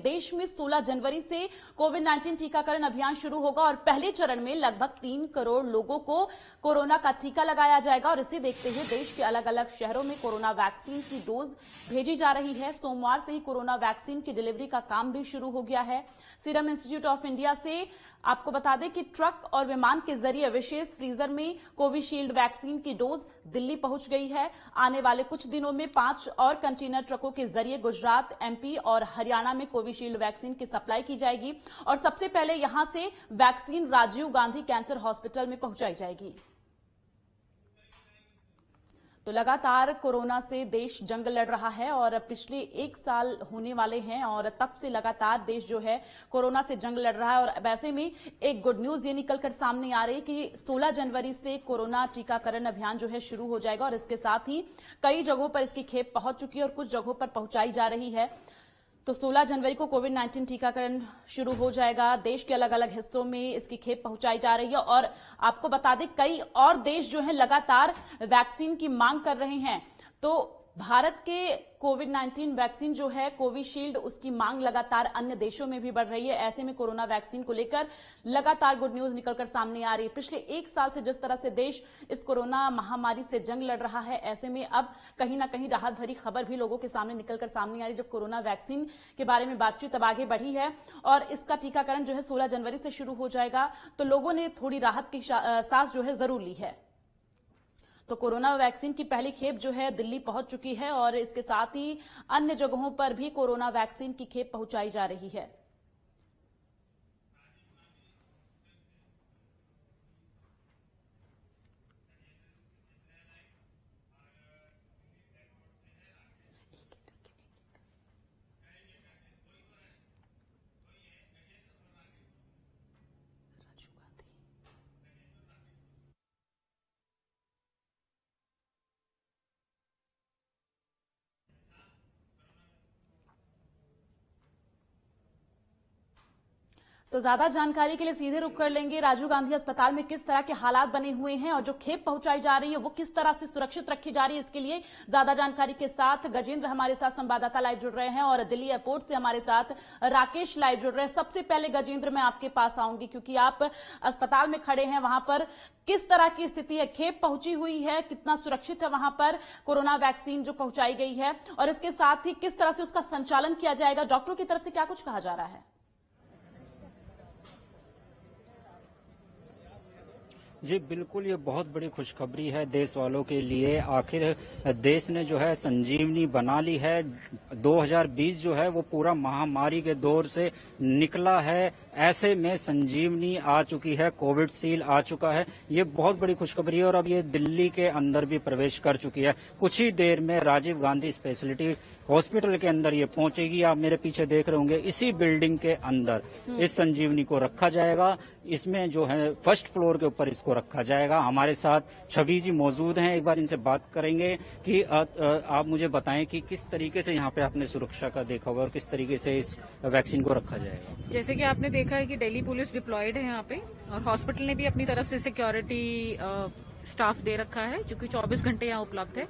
देश में 16 जनवरी से कोविड-19 टीकाकरण अभियान शुरू होगा और पहले चरण में लगभग 3 करोड़ लोगों को कोरोना का टीका लगाया जाएगा। और इसे देखते हुए देश के अलग अलग शहरों में कोरोना वैक्सीन की डोज भेजी जा रही है। सोमवार से ही कोरोना वैक्सीन की डिलीवरी का काम भी शुरू हो गया है। सीरम इंस्टीट्यूट ऑफ इंडिया से आपको बता दें कि ट्रक और विमान के जरिए विशेष फ्रीजर में कोविशील्ड वैक्सीन की डोज दिल्ली पहुंच गई है। आने वाले कुछ दिनों में 5 और कंटेनर ट्रकों के जरिए गुजरात, एमपी और हरियाणा में कोविशील्ड वैक्सीन की सप्लाई की जाएगी और सबसे पहले यहां से vaccine Rajiv Gandhi cancer hospital में पहुंचाई जाएगी। तो लगातार कोरोना से देश जंग लड़ रहा है और पिछले 1 साल होने वाले हैं और तब से लगातार देश जो है कोरोना से जंग लड़ रहा है। और वैसे में एक गुड न्यूज ये निकलकर सामने आ रही है कि 16 जनवरी से कोरोना टीकाकरण अभियान जो है शुरू हो जाएगा और इसके साथ ही कई जगहों पर इसकी खेप पहुंच चुकी है और कुछ जगहों पर पहुंचाई जा रही है। तो 16 जनवरी को कोविड-19 टीकाकरण शुरू हो जाएगा। देश के अलग अलग हिस्सों में इसकी खेप पहुंचाई जा रही है और आपको बता दें कई और देश जो है लगातार वैक्सीन की मांग कर रहे हैं। तो भारत के कोविड-19 वैक्सीन जो है कोविशील्ड, उसकी मांग लगातार अन्य देशों में भी बढ़ रही है। ऐसे में कोरोना वैक्सीन को लेकर लगातार गुड न्यूज निकलकर सामने आ रही है। पिछले 1 साल से जिस तरह से देश इस कोरोना महामारी से जंग लड़ रहा है, ऐसे में अब कहीं ना कहीं राहत भरी खबर भी लोगों के सामने निकलकर सामने आ रही है। जब कोरोना वैक्सीन के बारे में बातचीत अब आगे बढ़ी है और इसका टीकाकरण जो है 16 जनवरी से शुरू हो जाएगा, तो लोगों ने थोड़ी राहत की सांस जो है जरूर ली है। तो कोरोना वैक्सीन की पहली खेप जो है दिल्ली पहुंच चुकी है और इसके साथ ही अन्य जगहों पर भी कोरोना वैक्सीन की खेप पहुंचाई जा रही है। तो ज्यादा जानकारी के लिए सीधे रुख कर लेंगे राजीव गांधी अस्पताल में किस तरह के हालात बने हुए हैं और जो खेप पहुंचाई जा रही है वो किस तरह से सुरक्षित रखी जा रही है। इसके लिए ज्यादा जानकारी के साथ गजेंद्र हमारे साथ संवाददाता लाइव जुड़ रहे हैं और दिल्ली एयरपोर्ट से हमारे साथ राकेश लाइव जुड़ रहे हैं। सबसे पहले गजेंद्र मैं आपके पास आऊंगी क्योंकि आप अस्पताल में खड़े हैं, वहां पर किस तरह की स्थिति है, खेप पहुंची हुई है, कितना सुरक्षित है वहां पर कोरोना वैक्सीन जो पहुंचाई गई है और इसके साथ ही किस तरह से उसका संचालन किया जाएगा, डॉक्टरों की तरफ से क्या कुछ कहा जा रहा है? जी बिल्कुल, ये बहुत बड़ी खुशखबरी है देश वालों के लिए। आखिर देश ने जो है संजीवनी बना ली है। 2020 जो है वो पूरा महामारी के दौर से निकला है, ऐसे में संजीवनी आ चुकी है, कोविशील्ड आ चुका है। ये बहुत बड़ी खुशखबरी है और अब ये दिल्ली के अंदर भी प्रवेश कर चुकी है। कुछ ही देर में राजीव गांधी स्पेशलिटी हॉस्पिटल के अंदर ये पहुंचेगी। आप मेरे पीछे देख रहे होंगे, इसी बिल्डिंग के अंदर इस संजीवनी को रखा जाएगा। इसमें जो है फर्स्ट फ्लोर के ऊपर इसको रखा जाएगा। हमारे साथ छवि जी मौजूद हैं, एक बार इनसे बात करेंगे कि आप मुझे बताएं कि किस तरीके से यहाँ पे आपने सुरक्षा का देखा होगा और किस तरीके से इस वैक्सीन को रखा जाएगा। जैसे कि आपने देखा है कि दिल्ली पुलिस डिप्लॉयड है यहाँ पे और हॉस्पिटल ने भी अपनी तरफ से सिक्योरिटी स्टाफ दे रखा है जो कि 24 घंटे यहाँ उपलब्ध है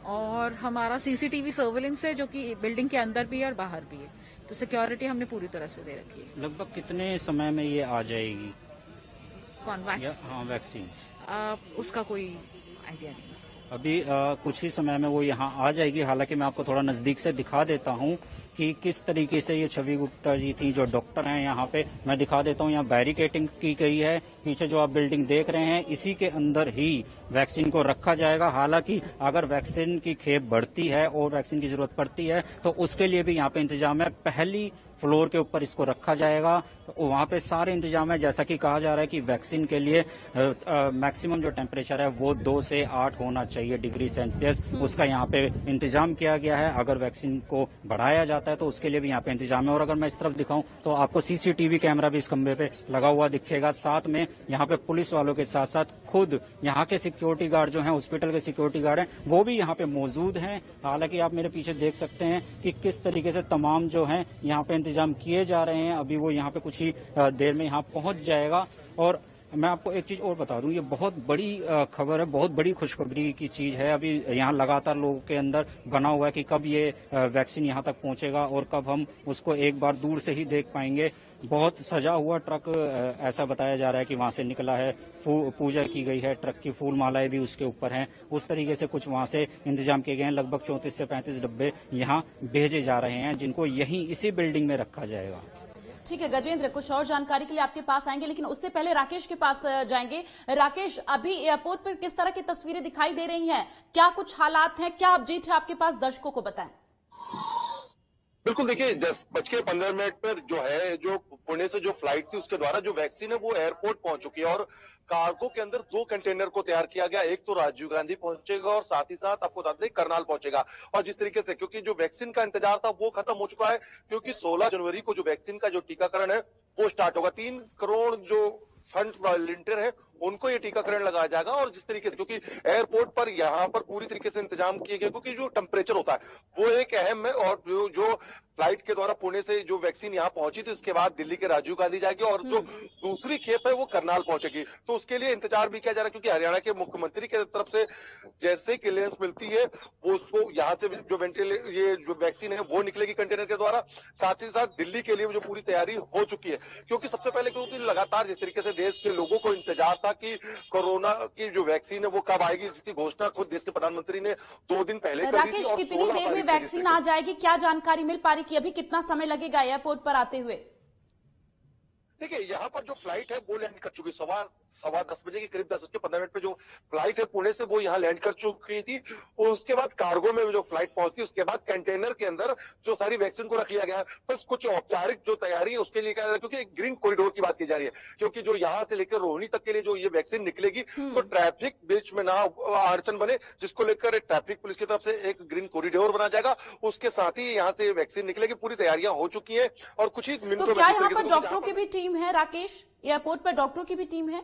और हमारा सीसीटीवी सर्वेलेंस है जो कि बिल्डिंग के अंदर भी है और बाहर भी है। तो सिक्योरिटी हमने पूरी तरह से दे रखी है। लगभग कितने समय में ये आ जाएगी? कौन वैक्सीन? हाँ, वैक्सीन उसका कोई आइडिया नहीं। अभी कुछ ही समय में वो यहाँ आ जाएगी। हालांकि मैं आपको थोड़ा नजदीक से दिखा देता हूँ कि किस तरीके से ये छवि गुप्ता जी थी जो डॉक्टर हैं यहाँ पे। मैं दिखा देता हूँ, यहाँ बैरिकेटिंग की गई है। पीछे जो आप बिल्डिंग देख रहे हैं इसी के अंदर ही वैक्सीन को रखा जाएगा। हालांकि अगर वैक्सीन की खेप बढ़ती है और वैक्सीन की जरूरत पड़ती है तो उसके लिए भी यहाँ पे इंतजाम है। पहली फ्लोर के ऊपर इसको रखा जाएगा, तो वहाँ पे सारे इंतजाम है। जैसा कि कहा जा रहा है कि वैक्सीन के लिए मैक्सिमम जो टेम्परेचर है वो 2 से 8 होना चाहिए डिग्री सेल्सियस, उसका यहाँ पे इंतजाम किया गया है। अगर वैक्सीन को बढ़ाया जाता है तो उसके लिए भी यहाँ पे इंतजाम है। और अगर मैं इस तरफ दिखाऊं तो आपको सीसीटीवी कैमरा भी इस खंबे पे लगा हुआ दिखेगा। साथ में यहाँ पे पुलिस वालों के साथ साथ खुद यहाँ के सिक्योरिटी गार्ड जो हैं, हॉस्पिटल के सिक्योरिटी गार्ड हैं, वो भी यहाँ पे मौजूद हैं। हालांकि आप मेरे पीछे देख सकते हैं कि किस तरीके से तमाम जो हैं यहाँ पे इंतजाम किए जा रहे हैं। अभी वो यहाँ पे कुछ ही देर में यहाँ पहुंच जाएगा और मैं आपको एक चीज और बता दूं, ये बहुत बड़ी खबर है, बहुत बड़ी खुशखबरी की चीज है। अभी यहाँ लगातार लोगों के अंदर बना हुआ है कि कब ये वैक्सीन यहाँ तक पहुंचेगा और कब हम उसको एक बार दूर से ही देख पाएंगे। बहुत सजा हुआ ट्रक ऐसा बताया जा रहा है कि वहां से निकला है, पूजा की गई है, ट्रक की फूल मालाएं भी उसके ऊपर हैं। उस तरीके से कुछ वहां से इंतजाम किए गए हैं। लगभग 34 से 35 डब्बे यहाँ भेजे जा रहे हैं, जिनको यहीं इसी बिल्डिंग में रखा जाएगा। ठीक है गजेंद्र, कुछ और जानकारी के लिए आपके पास आएंगे, लेकिन उससे पहले राकेश के पास जाएंगे। राकेश, अभी एयरपोर्ट पर किस तरह की तस्वीरें दिखाई दे रही हैं? क्या कुछ हालात हैं, क्या अपडेट है आपके पास, दर्शकों को बताएं। बिल्कुल, देखिए 10:15 पर जो है, जो पुणे से जो फ्लाइट थी उसके द्वारा जो वैक्सीन है वो एयरपोर्ट पहुंच चुकी है। और कार्गो के अंदर 2 कंटेनर को तैयार किया गया। एक तो राजीव गांधी पहुंचेगा और साथ ही साथ आपको बता दें करनाल पहुंचेगा। और जिस तरीके से, क्योंकि जो वैक्सीन का इंतजार था वो खत्म हो चुका है, क्योंकि 16 जनवरी को जो वैक्सीन का जो टीकाकरण है वो स्टार्ट होगा। 3 करोड़ जो फ्रंट वॉलंटियर है उनको ये टीकाकरण लगाया जाएगा। और जिस तरीके से, क्योंकि एयरपोर्ट पर यहाँ पर पूरी तरीके से इंतजाम किए गए, क्योंकि जो टेम्परेचर होता है वो एक अहम है। और जो फ्लाइट के द्वारा पुणे से जो वैक्सीन यहाँ पहुंची थी उसके बाद दिल्ली के राजीव गांधी जाएगी और जो दूसरी खेप है वो करनाल पहुंचेगी। तो उसके लिए इंतजार भी किया जा रहा है, क्योंकि हरियाणा के मुख्यमंत्री की तरफ से जैसे क्लियरेंस मिलती है वो उसको यहाँ से जो ये जो वैक्सीन है वो निकलेगी कंटेनर के द्वारा। साथ ही साथ दिल्ली के लिए जो पूरी तैयारी हो चुकी है, क्योंकि सबसे पहले क्योंकि लगातार जिस तरीके से देश के लोगों को इंतजार था कि कोरोना की जो वैक्सीन है वो कब आएगी, जिसकी घोषणा खुद देश के प्रधानमंत्री ने 2 दिन पहले कर दी थी। राकेश, कितनी देर में वैक्सीन आ जाएगी, क्या जानकारी मिल पा रही कि अभी कितना समय लगेगा एयरपोर्ट पर आते हुए? देखिए, यहाँ पर जो फ्लाइट है वो लैंड कर चुकी, सवा 10 बजे के करीब 10:15 पे जो फ्लाइट है पुणे से वो यहाँ लैंड कर चुकी थी। और उसके बाद कार्गो में जो फ्लाइट पहुंचती, उसके बाद कंटेनर के अंदर जो सारी वैक्सीन को रख लिया गया है। बस कुछ औपचारिक जो तैयारी है उसके लिए क्या, क्योंकि एक ग्रीन कॉरिडोर की बात की जा रही है, क्योंकि जो यहाँ से लेकर रोहिणी तक के लिए जो ये वैक्सीन निकलेगी तो ट्रैफिक बीच में ना अड़चन बने, जिसको लेकर ट्रैफिक पुलिस की तरफ से एक ग्रीन कॉरिडोर बना जाएगा। उसके साथ ही यहाँ से वैक्सीन निकलेगी। पूरी तैयारियां हो चुकी है और कुछ ही मिनटों में। क्या यहाँ पर डॉक्टरों की भी टीम है राकेश? एयरपोर्ट पर डॉक्टरों की भी टीम है?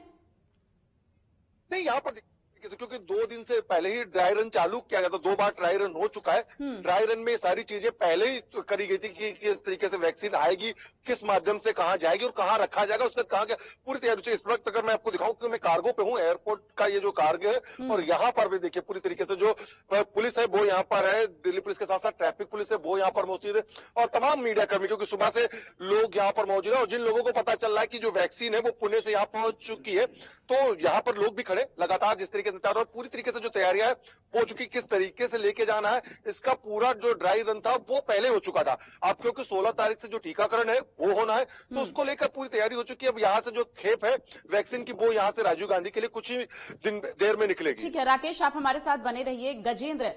नहीं, यहाँ पर क्योंकि 2 दिन से पहले ही ड्राई रन चालू किया गया था, 2 बार ड्राई रन हो चुका है। ड्राई रन में सारी चीजें पहले ही करी गई थी कि किस तरीके से वैक्सीन आएगी, किस माध्यम से कहां जाएगी और कहां रखा जाएगा, उसका कहां क्या पूरी तैयारी। इस वक्त अगर मैं आपको दिखाऊं कि मैं कार्गो पे हूं, एयरपोर्ट का ये जो कार्गो है, और यहाँ पर भी देखिए पूरी तरीके से जो पुलिस है वो यहाँ पर है, दिल्ली पुलिस के साथ साथ ट्रैफिक पुलिस है वो यहाँ पर मौजूद है और तमाम मीडिया कर्मी, क्योंकि सुबह से लोग यहाँ पर मौजूद है। और जिन लोगों को पता चल रहा है कि जो वैक्सीन है वो पुणे से यहाँ पहुंच चुकी है, तो यहाँ पर लोग भी खड़े लगातार जिस तरीके से और पूरी तरीके से जो तैयारियां हो चुकी, किस तरीके से लेके जाना है, इसका पूरा जो ड्राई रन था वो पहले हो चुका था। अब क्योंकि 16 तारीख से जो टीकाकरण है वो होना है, तो उसको लेकर पूरी तैयारी हो चुकी है। अब यहाँ से जो खेप है वैक्सीन की वो यहाँ से राजीव गांधी के लिए कुछ ही देर में निकलेगी। ठीक है राकेश, आप हमारे साथ बने रहिए। गजेंद्र,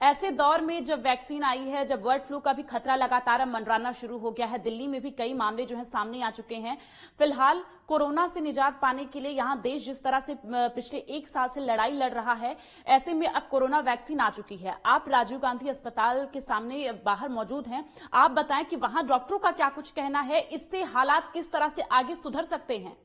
ऐसे दौर में जब वैक्सीन आई है, जब बर्ड फ्लू का भी खतरा लगातार मंडराना शुरू हो गया है, दिल्ली में भी कई मामले जो हैं सामने आ चुके हैं, फिलहाल कोरोना से निजात पाने के लिए यहां देश जिस तरह से पिछले 1 साल से लड़ाई लड़ रहा है, ऐसे में अब कोरोना वैक्सीन आ चुकी है। आप राजीव गांधी अस्पताल के सामने बाहर मौजूद हैं, आप बताएं कि वहां डॉक्टरों का क्या कुछ कहना है, इससे हालात किस तरह से आगे सुधर सकते हैं?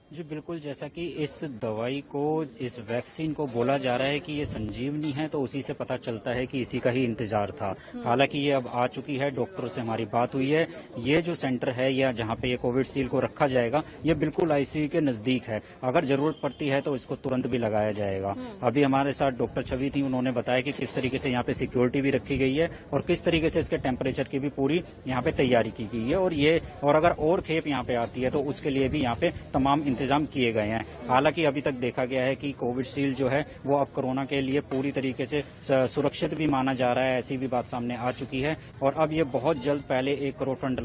जी बिल्कुल, जैसा कि इस दवाई को, इस वैक्सीन को बोला जा रहा है कि ये संजीवनी है, तो उसी से पता चलता है कि इसी का ही इंतजार था। हालांकि ये अब आ चुकी है, डॉक्टरों से हमारी बात हुई है। ये जो सेंटर है या जहां पे ये कोविशील्ड को रखा जाएगा, ये बिल्कुल आईसीयू के नजदीक है। अगर जरूरत पड़ती है तो इसको तुरंत भी लगाया जाएगा। अभी हमारे साथ डॉक्टर छवि थी, उन्होंने बताया कि किस तरीके से यहाँ पे सिक्योरिटी भी रखी गई है और किस तरीके से इसके टेम्परेचर की भी पूरी यहाँ पे तैयारी की गई है। और अगर और खेप यहाँ पे आती है तो उसके लिए भी यहाँ पे तमाम इंतजाम किए गए हैं। हालांकि अभी तक देखा गया है कि कोविशील्ड जो है वो अब कोरोना के लिए पूरी तरीके से सुरक्षित भी माना जा रहा है, ऐसी भी बात सामने आ चुकी है। और अब ये बहुत जल्द पहले 1 करोड़ फ्रंट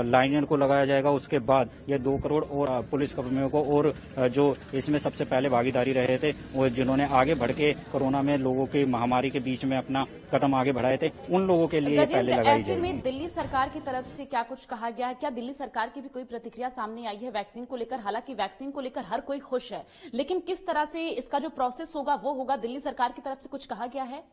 लाइनर को लगाया जाएगा, उसके बाद ये 2 करोड़ और पुलिस कर्मियों को, और जो इसमें सबसे पहले भागीदारी रहे थे वो जिन्होंने आगे बढ़ के कोरोना में लोगों की महामारी के बीच में अपना कदम आगे बढ़ाए थे, उन लोगों के लिए पहले लगाई जाएगी। ऐसे में दिल्ली सरकार की तरफ से क्या कुछ कहा गया है? क्या दिल्ली सरकार की भी कोई प्रतिक्रिया सामने आई है वैक्सीन को लेकर? हालांकि वैक्सीन को लेकर हर कोई खुश है, लेकिन किस तरह से इसका जो प्रोसेस होगा वो होगा, दिल्ली सरकार की तरफ से कुछ कहा गया है?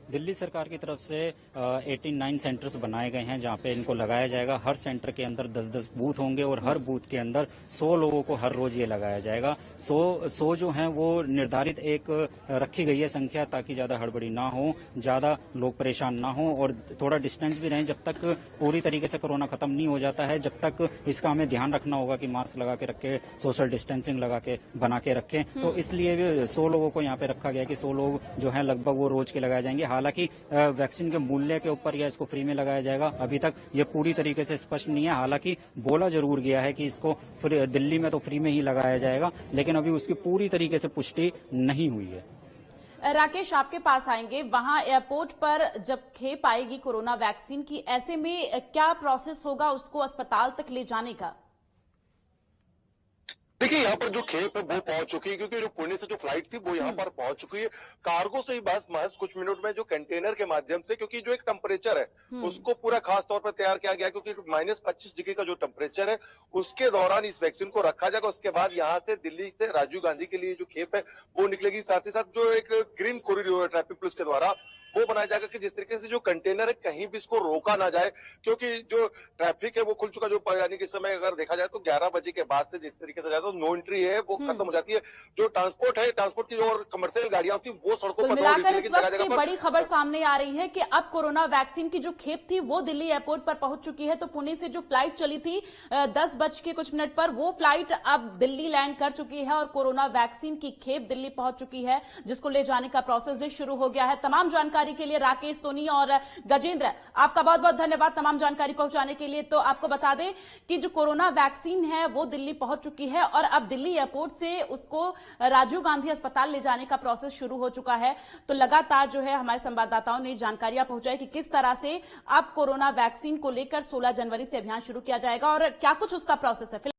दिल्ली सरकार की तरफ से 89 सेंटर्स बनाए गए हैं जहां पे इनको लगाया जाएगा। हर सेंटर के अंदर 10-10 बूथ होंगे और हर बूथ के अंदर 100 लोगों को हर रोज ये लगाया जाएगा। 100 जो है वो निर्धारित एक रखी गई है संख्या, ताकि ज्यादा हड़बड़ी ना हो, ज्यादा लोग परेशान ना हो और थोड़ा डिस्टेंस भी रहें। जब तक पूरी तरीके से कोरोना खत्म नहीं हो जाता है, जब तक इसका हमें ध्यान रखना होगा कि मास्क लगा के रखें, सोशल डिस्टेंसिंग लगा के बना के रखें। तो इसलिए भी 100 लोगों को यहाँ पे रखा गया कि 100 लोग जो है लगभग वो रोज के लगाए जाएंगे। हालांकि वैक्सीन के मूल्य के ऊपर या इसको फ्री में लगाया जाएगा, अभी तक ये पूरी तरीके से स्पष्ट नहीं है। हालांकि बोला जरूर गया है कि इसको दिल्ली में तो फ्री में ही लगाया जाएगा, लेकिन अभी उसकी पूरी तरीके से पुष्टि नहीं हुई है। राकेश, आपके पास आएंगे। वहां एयरपोर्ट पर जब खेप आएगी कोरोना वैक्सीन की, ऐसे में क्या प्रोसेस होगा उसको अस्पताल तक ले जाने का? देखिए, यहाँ पर जो खेप है वो पहुंच चुकी है, क्योंकि जो पुणे से जो फ्लाइट थी वो यहाँ पर पहुंच चुकी है। कार्गो से ही बस महज कुछ मिनट में जो कंटेनर के माध्यम से, क्योंकि जो एक टेम्परेचर है उसको पूरा खास तौर पर तैयार किया गया, क्योंकि -25 डिग्री का जो टेम्परेचर है उसके दौरान इस वैक्सीन को रखा जाएगा। उसके बाद यहाँ से दिल्ली से राजीव गांधी के लिए जो खेप है वो निकलेगी। साथ ही साथ जो एक ग्रीन कॉरिडोर ट्रैफिक पुलिस के द्वारा वो बनाया जाएगा कि जिस तरीके से जो कंटेनर है कहीं भी इसको रोका ना जाए, क्योंकि जो ट्रैफिक है वो खुल चुका। जो यानी कि समय अगर देखा जाए तो 11 बजे के बाद से जिस तरीके से जाए तो नो एंट्री है वो खत्म हो जाती है। जो ट्रांसपोर्ट है, ट्रांसपोर्ट की जो और कमर्शियल गाड़ियां होती है वो सड़कों पर मिलाकर इस वक्त की बड़ी खबर सामने आ रही है कि अब कोरोना वैक्सीन की जो खेप थी वो दिल्ली एयरपोर्ट पर पहुंच चुकी है। तो पुणे से जो फ्लाइट चली थी 10 बज के कुछ मिनट पर, वो फ्लाइट अब दिल्ली लैंड कर चुकी है और कोरोना वैक्सीन की खेप दिल्ली पहुंच चुकी है, जिसको ले जाने का प्रोसेस भी शुरू हो गया है। तमाम जानकारी के लिए राकेश सोनी और गजेंद्र, आपका बहुत बहुत धन्यवाद तमाम जानकारी पहुंचाने के लिए। तो आपको बता दें कि जो कोरोना वैक्सीन है वो दिल्ली पहुंच चुकी है और अब दिल्ली एयरपोर्ट से उसको राजीव गांधी अस्पताल ले जाने का प्रोसेस शुरू हो चुका है। तो लगातार जो है हमारे संवाददाताओं ने जानकारियां पहुंचाई कि किस तरह से अब कोरोना वैक्सीन को लेकर 16 जनवरी से अभियान शुरू किया जाएगा और क्या कुछ उसका प्रोसेस है।